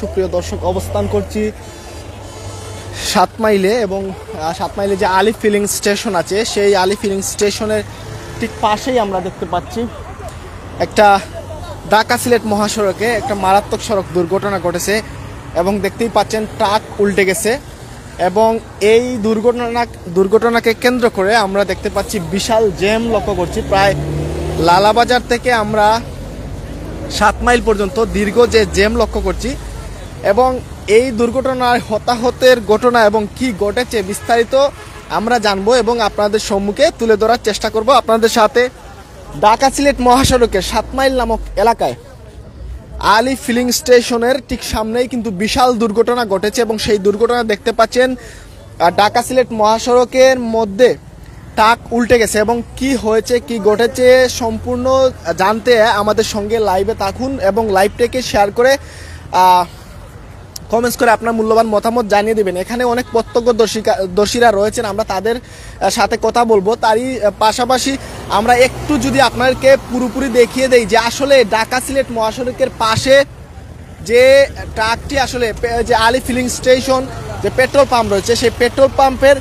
সুপ্রিয় দর্শক, অবস্থান করছি 7 মাইলে এবং 7 মাইলে যে আলী ফিলিং স্টেশন আছে সেই আলী ফিলিং স্টেশনের ঠিক পাশেই আমরা দেখতে পাচ্ছি একটা ঢাকা সিলেট মহাসড়কে একটা মারাত্মক সড়ক দুর্ঘটনা ঘটেছে এবং দেখতেই পাচ্ছেন ট্রাক উল্টে গেছে এবং এই দুর্ঘটনাকে কেন্দ্র করে আমরা দেখতে পাচ্ছি বিশাল জ্যাম লক্ষ্য করছি। প্রায় লালাবাজার থেকে আমরা 7 মাইল পর্যন্ত দীর্ঘ যে জ্যাম লক্ষ্য করছি এবং এই দুর্ঘটনার হতাহতের ঘটনা এবং কি ঘটেছে বিস্তারিত আমরা জানবো এবং আপনাদের সম্মুখে তুলে ধরার চেষ্টা করব। আপনাদের সাথে ঢাকা সিলেট মহাসড়কের 7 মাইল নামক এলাকায় আলী ফিলিং স্টেশনের ঠিক সামনেই কিন্তু বিশাল দুর্ঘটনা ঘটেছে এবং সেই দুর্ঘটনা দেখতে পাচ্ছেন ঢাকা সিলেট মহাসড়কের মধ্যে ট্রাক উল্টে গেছে এবং কি হয়েছে কি ঘটেছে সম্পূর্ণ জানতে আমাদের সঙ্গে লাইভে থাকুন এবং লাইভটাকে শেয়ার করে কমেন্টস করে আপনার মূল্যবান মতামত জানিয়ে দেবেন। এখানে অনেক প্রত্যক্ষদর্শীরা রয়েছেন, আমরা তাদের সাথে কথা বলবো। তারই পাশাপাশি আমরা একটু যদি আপনাদেরকে পুরোপুরি দেখিয়ে দেই যে আসলে ঢাকা সিলেট মহাসড়কের পাশে যে ট্রাকটি আসলে যে আলী ফিলিং স্টেশন যে পেট্রোল পাম্প রয়েছে সেই পেট্রোল পাম্পের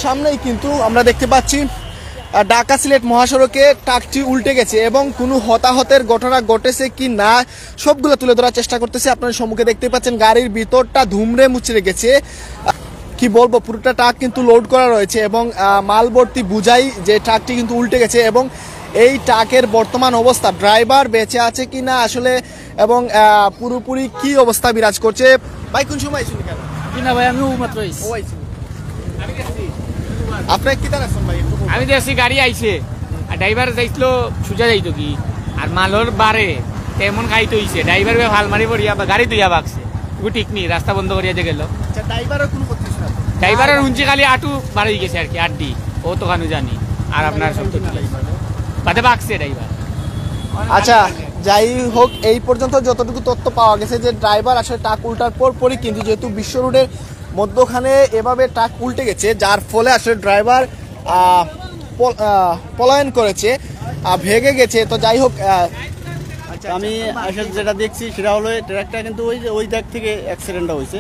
সামনেই কিন্তু আমরা দেখতে পাচ্ছি ঢাকা সিলেট মহাসড়কে ট্রাকটি উল্টে গেছে এবং কোনো হতাহতের ঘটনা ঘটেছে কি না সবগুলো তুলে ধরার চেষ্টা করতেছে। আপনার সম্মুখে দেখতে পাচ্ছেন গাড়ির ভিতরটা ধুমড়ে মুচড়ে গেছে, কি বলবো, পুরোটা ট্রাক কিন্তু লোড করা রয়েছে এবং মাল ভর্তি বুঝাই যে ট্রাকটি কিন্তু উল্টে গেছে এবং এই ট্রাকের বর্তমান অবস্থা, ড্রাইভার বেঁচে আছে কি না আসলে এবং পুরোপুরি কি অবস্থা বিরাজ করছে। ভাই কোন সময় আইছেন কেন? না ভাই আমি মাত্র আপনার কি জানাচ্ছেন ভাই? আমি দেখছি গাড়ি আইছে আর ড্রাইভার যাইছিল সুজা যাইতো কি আর মালর বারে তেমন খাইতে হইছে, ড্রাইভার ভাল মারি পড়িয়া বা গাড়ি তুইয়া বাকছে ঠিক নি রাস্তা বন্ধ করিয়া যে গেল। ড্রাইভারের কোনো ক্ষতি না, ড্রাইভারের উঞ্চি খালি আটু বাড়ি গেছে আর কি, আড্ডি ও তো খানু জানি আর আপনার সব তো বাদে বাকছে ড্রাইভার। আচ্ছা যাই হোক, এই পর্যন্ত যতটুকু তথ্য পাওয়া গেছে যে ড্রাইভার আসলে ট্রাক উল্টার পরই কিন্তু যেহেতু বিশ্ব রোডের মধ্যখানে এভাবে ট্রাক উল্টে গেছে যার ফলে আসলে ড্রাইভার পলায়ন করেছে, ভেগে গেছে। তো যাই হোক, আমি আসলে যেটা দেখছি সেটা হলো ট্রাকটা কিন্তু ওই দিক থেকে অ্যাক্সিডেন্টটা হয়েছে,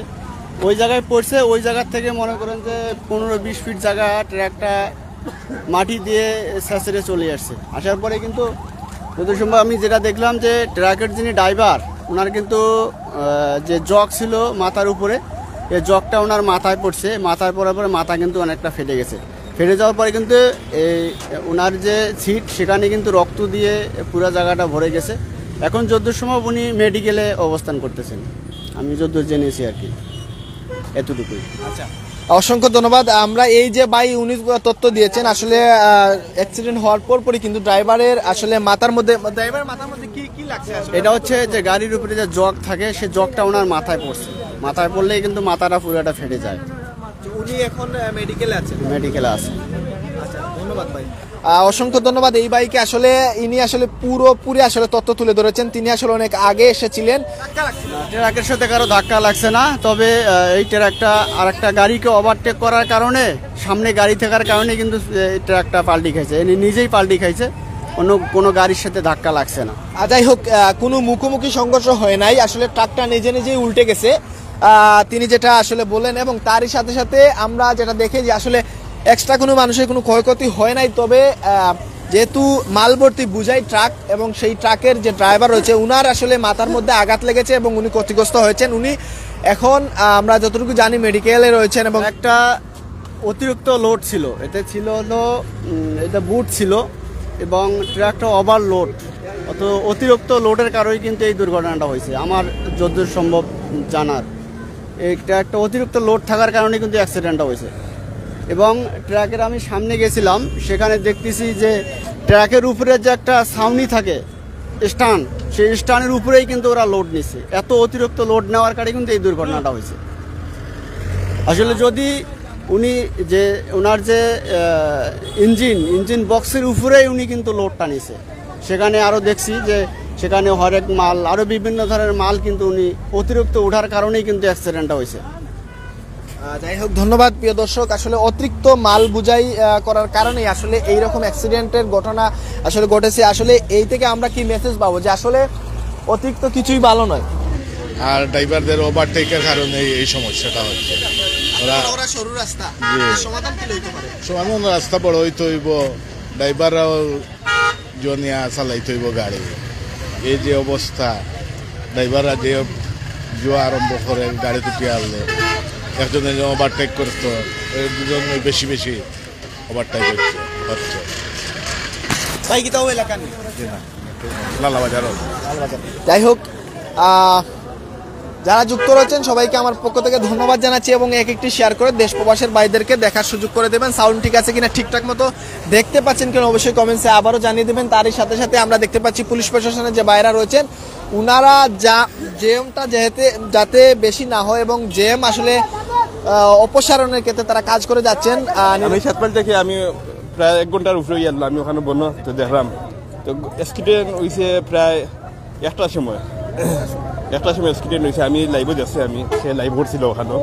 ওই জায়গায় পড়ছে, ওই জায়গার থেকে মনে করেন যে 15-20 ফিট জায়গা ট্রাকটা মাটি দিয়ে স্যাঁচড়ে চলে আসছে। আসার পরে কিন্তু যত সম্ভব আমি যেটা দেখলাম যে ট্রাকের যিনি ড্রাইভার ওনার কিন্তু যে জগ ছিল মাথার উপরে, এই জগটা ওনার মাথায় পড়ছে, মাথায় পড়ার পরে মাথা কিন্তু অনেকটা ফেটে গেছে। ফেটে যাওয়ার পরে কিন্তু এই ওনার যে সিট সেখানে কিন্তু রক্ত দিয়ে পুরো জায়গাটা ভরে গেছে। এখন যদ্দূর সময় উনি মেডিকেলে অবস্থান করতেছেন, আমি যদ্দূর জেনেছি আর কি, এতটুকুই। আচ্ছা, অসংখ্য ধন্যবাদ। আমরা এই যে ভাই উনি তথ্য দিয়েছেন আসলে অ্যাক্সিডেন্ট হওয়ার পরই কিন্তু ড্রাইভারের আসলে মাথার মধ্যে কি লাগছে? এটা হচ্ছে যে গাড়ির উপরে যে জগ থাকে সে জগটা ওনার মাথায় পড়ছে, মাথায় পড়লেই কিন্তু মাথাটা পুরোটা ফেটে যায়। উনি এখন মেডিকেলে আছেন? মেডিকেলে আছে। আচ্ছা, ধন্যবাদ ভাই, অসংখ্য ধন্যবাদ। এই ভাইকে আসলে ইনি আসলে পুরোপুরি আসলে তথ্য তুলে ধরেছেন। তিনি আসলে অনেক আগে এসেছিলেন। ট্রাকের সাথে কারো ধাক্কা লাগছে না, তবে এই ট্রাকটা আর একটা গাড়িকে ওভারটেক করার কারণে, সামনে গাড়ি থাকার কারণে কিন্তু এই ট্রাকটা পাল্টি খাইছে, ইনি নিজেই পাল্টি খাইছে, অন্য কোনো গাড়ির সাথে ধাক্কা লাগছে না। যাই হোক, কোনো মুখোমুখি সংঘর্ষ হয় নাই, আসলে ট্রাকটা নিজেই উল্টে গেছে তিনি যেটা আসলে বললেন এবং তারই সাথে সাথে আমরা যেটা দেখে যে আসলে এক্সট্রা কোনো মানুষের কোনো ক্ষয়ক্ষতি হয় নাই। তবে যেহেতু মালভর্তি বুঝাই ট্রাক এবং সেই ট্রাকের যে ড্রাইভার রয়েছে উনার আসলে মাথার মধ্যে আঘাত লেগেছে এবং উনি ক্ষতিগ্রস্ত হয়েছেন। উনি এখন আমরা যতটুকু জানি মেডিকেলে রয়েছেন এবং একটা অতিরিক্ত লোড ছিল, এতে ছিল হলো এটা বুট ছিল এবং ট্রাকটা ওভারলোড, অতিরিক্ত লোডের কারণেই কিন্তু এই দুর্ঘটনাটা হয়েছে আমার যতদূর সম্ভব জানার। এই ট্রাকটা অতিরিক্ত লোড থাকার কারণে কিন্তু অ্যাক্সিডেন্টটা হয়েছে এবং ট্রাকের আমি সামনে গেছিলাম, সেখানে দেখতেছি যে ট্রাকের উপরে যে একটা ছাউনি থাকে স্ট্যান্ড, সেই স্ট্যান্ডের উপরেই কিন্তু ওরা লোড নিচ্ছে। এত অতিরিক্ত লোড নেওয়ার কারণে কিন্তু এই দুর্ঘটনাটা হয়েছে। আসলে যদি উনি যে ওনার যে ইঞ্জিন বক্সের উপরেই উনি কিন্তু লোডটা নিছে, সেখানে আরও দেখছি যে সেখানে হরেক মাল আরও বিভিন্ন ধরনের মাল কিন্তু উনি অতিরিক্ত ওঠার কারণেই কিন্তু অ্যাক্সিডেন্টটা হয়েছে। যাই হোক, ধন্যবাদ প্রিয় দর্শক। আসলে অতিরিক্ত মাল বুঝাই করার কারণে আসলে এইরকম অ্যাক্সিডেন্টের ঘটনা আসলে ঘটেছে। আসলে এই থেকে আমরা কি মেসেজ পাবো যে আসলে অতিরিক্ত কিছুই ভালো নয়। আর ড্রাইভারদের ওভারটেকের কারণে এই সমস্যাটা হচ্ছে। ওরা সরু রাস্তা সমাধান কি হইতে পারে? সমাধান রাস্তা বড় হইতে হইব, ড্রাইভাররাও জনিয়া চালাইতে হইব গাড়ি। এই যে অবস্থা, ড্রাইভাররা যে জোয়া আরম্ভ করে গাড়ি টুটিয়ে আনলে একজনে ওভারটেক করতো, এই দুজন বেশি বেশি ওভারটেক হচ্ছে। ভাই কি তাও এলাকা নেই? লালাবাজারও। যাই হোক, যারা যুক্ত রয়েছেন সবাইকে আমার পক্ষ থেকে ধন্যবাদ জানাচ্ছি এবং এক একটি শেয়ার করে দেশ প্রবাসের ভাইদেরকে দেখার সুযোগ করে দেবেন। সাউন্ড ঠিক আছে কিনা, ঠিকঠাক মতো দেখতে পাচ্ছেন কিনা অবশ্যই কমেন্টসে আবারও জানিয়ে দেবেন। তারই সাথে সাথে আমরা দেখতে পাচ্ছি পুলিশ প্রশাসনের যে ভাইরা রয়েছেন উনারা জ্যামটা যাতে বেশি না হয় এবং জ্যাম আসলে অপসারণের ক্ষেত্রে তারা কাজ করে যাচ্ছেন। আমি সাতপাল থেকে আমি প্রায় 1 ঘন্টার উপরে গেলাম, আমি ওখানে বন্য তো দেখলাম তো স্কিডেন্ট হয়েছে প্রায় একটার সময় স্কিডেন্ট হয়েছে। আমি লাইভও যাচ্ছি, আমি সে লাইভ করছিল ওখানেও।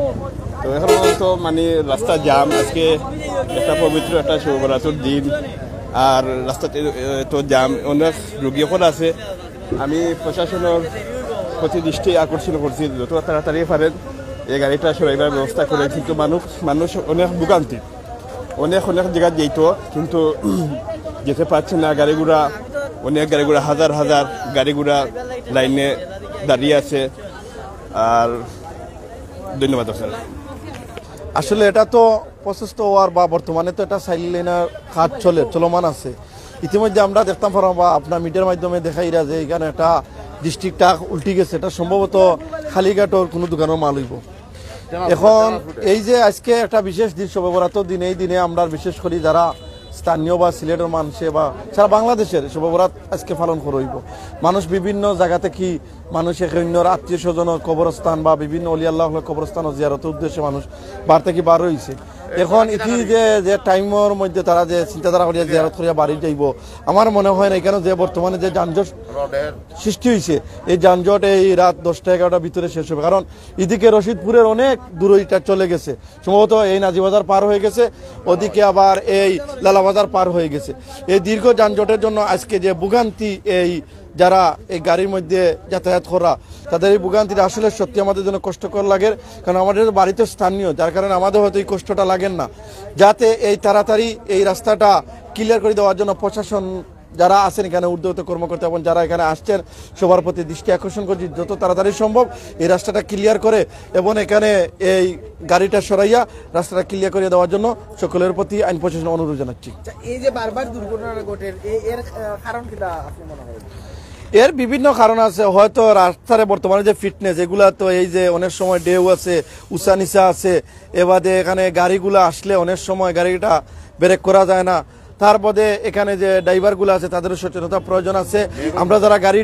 তো এখন তো মানে রাস্তা জাম, আজকে একটা পবিত্র একটা শিবরাত্রির দিন আর রাস্তাতে তো জাম, অনেক রোগী করা আছে। আমি প্রশাসনের প্রতি দৃষ্টি আকর্ষণ করছি যত তাড়াতাড়ি পারেন এই গাড়িটা সরাইবার ব্যবস্থা করে, কিন্তু মানুষ অনেক ভোগান্তি, অনেক জায়গায় যেত কিন্তু যেতে পারছে না। অনেক গাড়িগুড়া হাজার হাজার গাড়িগুড়া লাইনে দাঁড়িয়ে আছে। আর ধন্যবাদ স্যার। আসলে এটা তো প্রসেস তো হওয়ার বা বর্তমানে তো এটা সাইড লাইনের কাজ চলমান আছে। ইতিমধ্যে আমরা দেখতাম পারলাম বা আপনার মিডিয়ার মাধ্যমে দেখাইরা যে এখানে একটা ডিস্ট্রিক্টটা উল্টি গেছে, এটা সম্ভবত খালিঘাটর কোনো দোকানের মাল হইব। এখন এই যে আজকে একটা বিশেষ দিন শবে বরাতের দিন, এই দিনে আমরা বিশেষ করি যারা স্থানীয় বা সিলেটের মানুষে বা সারা বাংলাদেশের শবে বরাত আজকে পালন করইব। মানুষ বিভিন্ন জায়গাতে কি মানুষ অন্যর আত্মীয় স্বজনের কবরস্থান বা বিভিন্ন অলি আল্লাহ কবরস্থান জিয়ারতের উদ্দেশ্যে মানুষ বার থেকে বার হয়েছে। এখন ইতি যে টাইমের মধ্যে তারা যে চিন্তাধারা করিয়া জিয়ারত করিয়া বাড়ি যাইব, আমার মনে হয় না এখানে যে বর্তমানে যে যানজট সৃষ্টি হয়েছে এই যানজট এই রাত 10টা-11টার ভিতরে শেষ হবে। কারণ এদিকে রশিদপুরের অনেক দূরইটা চলে গেছে, সম্ভবত এই নাজিবাজার পার হয়ে গেছে, ওদিকে আবার এই লালাবাজার পার হয়ে গেছে। এই দীর্ঘ যানজটের জন্য আজকে যে ভোগান্তি এই যারা এই গাড়ির মধ্যে যাতায়াত করা, তাদের এই ভোগান্তিটা আসলে সত্যি আমাদের জন্য কষ্টকর লাগে। কারণ আমাদের বাড়িতে স্থানীয়, যার কারণে আমাদের হয়তো এই কষ্টটা লাগেন না। যাতে এই তাড়াতাড়ি এই রাস্তাটা ক্লিয়ার করে দেওয়ার জন্য প্রশাসন যারা আছেন এখানে ঊর্ধ্বত কর্মকর্তা এবং যারা এখানে আসছেন সবার প্রতি দৃষ্টি আকর্ষণ করছি যত তাড়াতাড়ি সম্ভব এই রাস্তাটা ক্লিয়ার করে এবং এখানে এই গাড়িটা সরাইয়া রাস্তাটা ক্লিয়ার করে দেওয়ার জন্য সকলের প্রতি আইন প্রশাসন অনুরোধ জানাচ্ছি। এই যে বারবার দুর্ঘটনা ঘটে এর কারণ কি আপনি মনে করেন? এর বিভিন্ন কারণ আছে, হয়তো রাস্তার বর্তমানে যে ফিটনেস এগুলা তো এই যে অনেক সময় ঢেউ আছে, উঁচা নিচা আছে, এবারে এখানে গাড়িগুলো আসলে অনেক সময় গাড়িটা ব্রেক করা যায় না। তারপরে এখানে যে ড্রাইভারগুলো আছে তাদেরও সচেতনতা প্রয়োজন আছে। আমরা যারা গাড়ি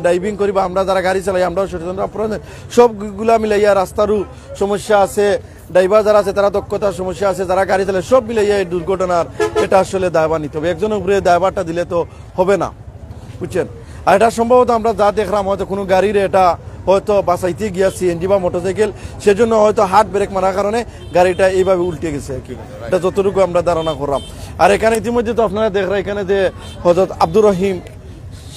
ড্রাইভিং করি বা আমরা যারা গাড়ি চালাই আমরাও সচেতনতা প্রয়োজন। সবগুলা মিলাইয়া রাস্তারও সমস্যা আছে, ড্রাইভার যারা আছে তারা দক্ষতার সমস্যা আছে, যারা গাড়ি চালায় সব মিলাইয়া এই দুর্ঘটনার এটা আসলে দায়ভার নিতে হবে। একজনের উপরে দায়ভারটা দিলে তো হবে না, বুঝছেন। আর এটা সম্ভবত আমরা যা দেখলাম হয়তো কোনো গাড়ির এটা হয়তো বাঁচাইতে গিয়া সিএনজি বা মোটরসাইকেল, সেজন্য হয়তো হার্ড ব্রেক মারার কারণে গাড়িটা এইভাবে উল্টে গেছে আর কি, এটা যতটুকু আমরা ধারণা করলাম। আর এখানে ইতিমধ্যে তো আপনারা দেখলেন এখানে যে হযরত আব্দুর রহিম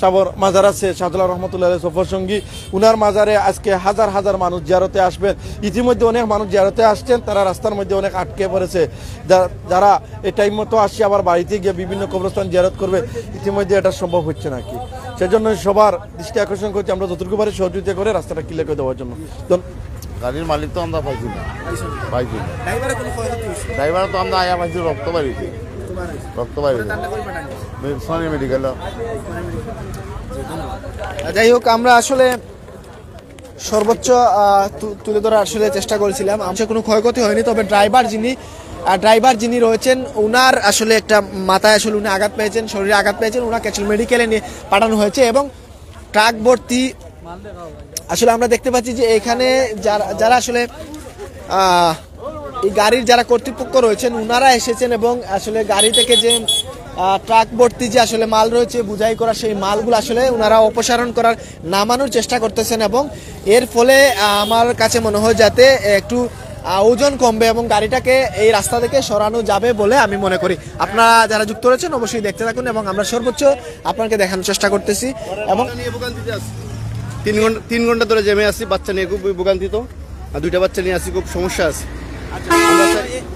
সাবর মাজার আছে, শাহদুল্লাহ রহমতুল্লাহ সফর সঙ্গী, উনার মাজারে আজকে হাজার হাজার মানুষ জিয়ারতে আসবেন। ইতিমধ্যে অনেক মানুষ জিয়ারতে আসছেন, তারা রাস্তার মধ্যে অনেক আটকে পড়েছে। যারা এই টাইম মতো আসছে আবার বাড়িতে গিয়ে বিভিন্ন কবরস্থান জিয়ারত করবে, ইতিমধ্যে এটা সম্ভব হচ্ছে নাকি। সেজন্য সবার দৃষ্টি আকর্ষণ করছি আমরা যতটুকু পারি সহযোগিতা করে রাস্তাটা ক্লিয়ার করে দেওয়ার জন্য। গাড়ির মালিক তো আমরা পাইছি না, ড্রাইভার তো আমরা আয়া পাইছি রক্ত বাড়িতে মেডিকেল। যাই হোক, আমরা আসলে সর্বোচ্চ তুলে ধরার আসলে চেষ্টা করেছিলাম। আমার কোনো ক্ষয়ক্ষতি হয়নি, তবে ড্রাইভার যিনি রয়েছেন উনার আসলে একটা মাথায় আসলে উনি আঘাত পেয়েছেন, শরীরে আঘাত পেয়েছেন, উনাকে ক্যাচেল মেডিকেলে নিয়ে পাঠানো হয়েছে এবং ট্রাক ভর্তি আসলে আমরা দেখতে পাচ্ছি যে এখানে যারা আসলে এই গাড়ির যারা কর্তৃপক্ষ রয়েছেন উনারা এসেছেন এবং আসলে গাড়ি থেকে যে ট্রাক ভর্তি যে আসলে মাল রয়েছে বুঝাই করা, সেই মালগুলো আসলে ওনারা অপসারণ করার নামানোর চেষ্টা করতেছেন এবং এর ফলে আমার কাছে মনে হয় যাতে একটু ওজন কমবে এবং গাড়িটাকে এই রাস্তা থেকে সরানো যাবে বলে আমি মনে করি। আপনারা যারা যুক্ত রয়েছেন অবশ্যই দেখতে থাকুন এবং আমরা সর্বোচ্চ আপনাকে দেখানোর চেষ্টা করতেছি। এবং 3 ঘন্টা ধরে জ্যামে আছি, বাচ্চা নিয়ে খুব ভোগান্তিত, আর 2টা বাচ্চা নিয়ে আছি, খুব সমস্যা আছে। আচ্ছা,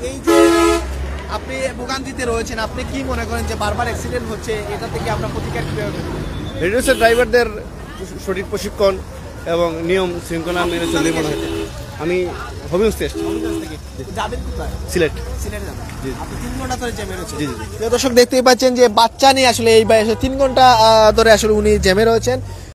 এই যে আপনি ভোগান্তিতে রয়েছেন, আপনি কি মনে করেন যে বারবার অ্যাক্সিডেন্ট হচ্ছে, এটা থেকে আপনার প্রতিকার কিভাবে করবেন? এটা হচ্ছে ড্রাইভারদের সঠিক প্রশিক্ষণ এবং নিয়ম শৃঙ্খলা মেনে চললে মনে হয়। আমি হবিগঞ্জ থেকে এসেছি, যাবেন কোথায়? সিলেট। সিলেটে যাবেন। আপনি 3 ঘন্টা ধরে জ্যামে রয়েছেন। জি জি জি। প্রিয় দর্শক, দেখতেই পাচ্ছেন যে বাচ্চা নিয়ে আসলে এই 3 ঘন্টা ধরে আসলে উনি জ্যামে রয়েছেন।